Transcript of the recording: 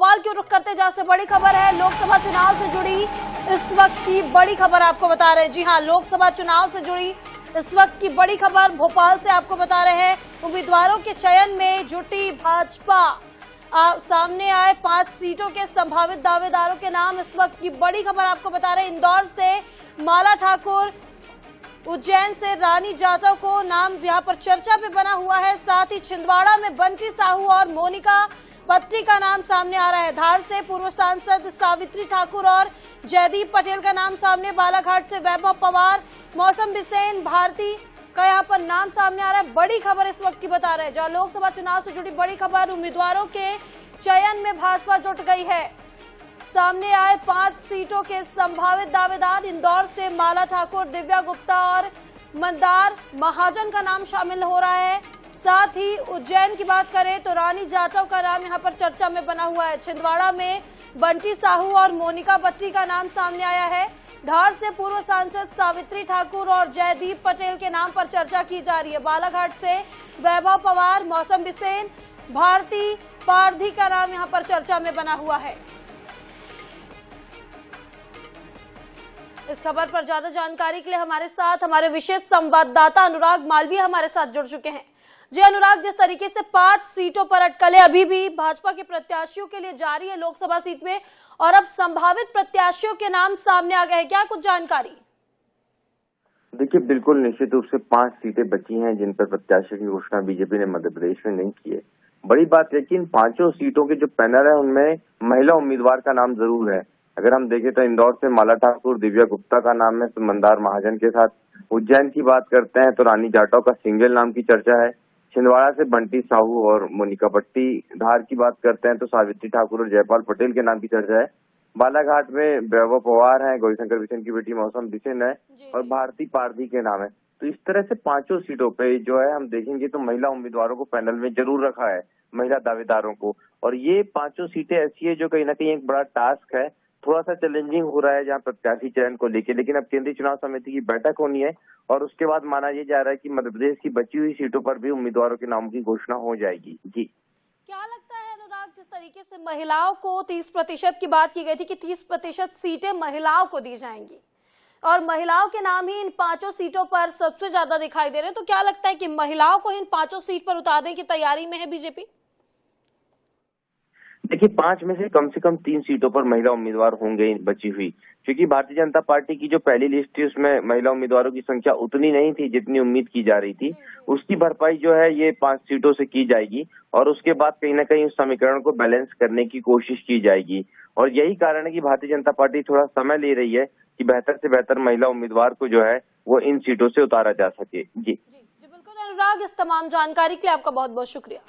भोपाल की ओर रुख करते जहां से बड़ी खबर है लोकसभा चुनाव से जुड़ी इस वक्त की बड़ी खबर आपको बता रहे हैं। जी हां, लोकसभा चुनाव से जुड़ी इस वक्त की बड़ी खबर भोपाल से आपको बता रहे हैं। उम्मीदवारों के चयन में जुटी भाजपा। सामने आए 5 सीटों के संभावित दावेदारों के नाम इस वक्त की बड़ी खबर आपको बता रहे हैं। इंदौर से माला ठाकुर, उज्जैन से रानी जाटव को नाम यहां पर चर्चा पे बना हुआ है। साथ ही छिंदवाड़ा में बंटी साहू और मोनिका पत्री का नाम सामने आ रहा है। धार से पूर्व सांसद सावित्री ठाकुर और जयदीप पटेल का नाम सामने। बालाघाट से वैभव पवार, मौसम बिसेन, भारती का यहाँ पर नाम सामने आ रहा है। बड़ी खबर इस वक्त की बता रहे हैं, जहां लोकसभा चुनाव से जुड़ी बड़ी खबर। उम्मीदवारों के चयन में भाजपा जुट गई है। सामने आए 5 सीटों के संभावित दावेदार। इंदौर से माला ठाकुर, दिव्या गुप्ता और मंदार महाजन का नाम शामिल हो रहा है। साथ ही उज्जैन की बात करें तो रानी जाटव का नाम यहां पर चर्चा में बना हुआ है। छिंदवाड़ा में बंटी साहू और मोनिका पत्री का नाम सामने आया है। धार से पूर्व सांसद सावित्री ठाकुर और जयदीप पटेल के नाम पर चर्चा की जा रही है। बालाघाट से वैभव पवार, मौसम बिसेन, भारती पारधी का नाम यहां पर चर्चा में बना हुआ है। इस खबर पर ज्यादा जानकारी के लिए हमारे साथ हमारे विशेष संवाददाता अनुराग मालवीय हमारे साथ जुड़ चुके हैं। जी अनुराग, जिस तरीके से 5 सीटों पर अटकलें अभी भी भाजपा के प्रत्याशियों के लिए जारी है लोकसभा सीट में, और अब संभावित प्रत्याशियों के नाम सामने आ गए हैं, क्या कुछ जानकारी? देखिए, बिल्कुल निश्चित रूप से 5 सीटें बची हैं जिन पर प्रत्याशियों की घोषणा बीजेपी ने मध्य प्रदेश में नहीं की है। बड़ी बात है कि इन 5 सीटों के जो पैनल है उनमें महिला उम्मीदवार का नाम जरूर है। अगर हम देखें तो इंदौर से माला ठाकुर, दिव्या गुप्ता का नाम है, मंदार महाजन के साथ। उज्जैन की बात करते हैं तो रानी जाटव का सिंगल नाम की चर्चा है। छिंदवाड़ा से बंटी साहू और मोनिका पट्टी। धार की बात करते हैं तो सावित्री ठाकुर और जयपाल पटेल के नाम की चर्चा है। बालाघाट में वैभव पवार है, गौरीशंकर बिसेन की बेटी मौसम बिसेन है और भारती पारधी के नाम है। तो इस तरह से 5 सीटों पे जो है हम देखेंगे तो महिला उम्मीदवारों को पैनल में जरूर रखा है, महिला दावेदारों को। और ये 5 सीटें ऐसी है जो कहीं ना कहीं एक बड़ा टास्क है, थोड़ा सा चैलेंजिंग हो रहा है जहां प्रत्याशी चयन को लेकर। लेकिन अब केंद्रीय चुनाव समिति की बैठक होनी है और उसके बाद माना ये जा रहा है कि मध्य प्रदेश की बची हुई सीटों पर भी उम्मीदवारों के नाम की घोषणा हो जाएगी। जी, क्या लगता है अनुराग, जिस तरीके से महिलाओं को 30% की बात की गई थी कि 30% सीटें महिलाओं को दी जाएंगी और महिलाओं के नाम ही इन 5 सीटों पर सबसे ज्यादा दिखाई दे रहे हैं, तो क्या लगता है कि महिलाओं को इन 5 सीट पर उतारने की तैयारी में है बीजेपी? देखिए, 5 में से कम 3 सीटों पर महिला उम्मीदवार होंगे बची हुई, क्योंकि भारतीय जनता पार्टी की जो पहली लिस्ट थी उसमें महिला उम्मीदवारों की संख्या उतनी नहीं थी जितनी उम्मीद की जा रही थी। उसकी भरपाई जो है ये 5 सीटों से की जाएगी और उसके बाद कहीं ना कहीं उस समीकरण को बैलेंस करने की कोशिश की जाएगी। और यही कारण है कि भारतीय जनता पार्टी थोड़ा समय ले रही है कि बेहतर से बेहतर महिला उम्मीदवार को जो है वो इन सीटों से उतारा जा सके। जी बिल्कुल अनुराग, इस तमाम जानकारी के लिए आपका बहुत बहुत शुक्रिया।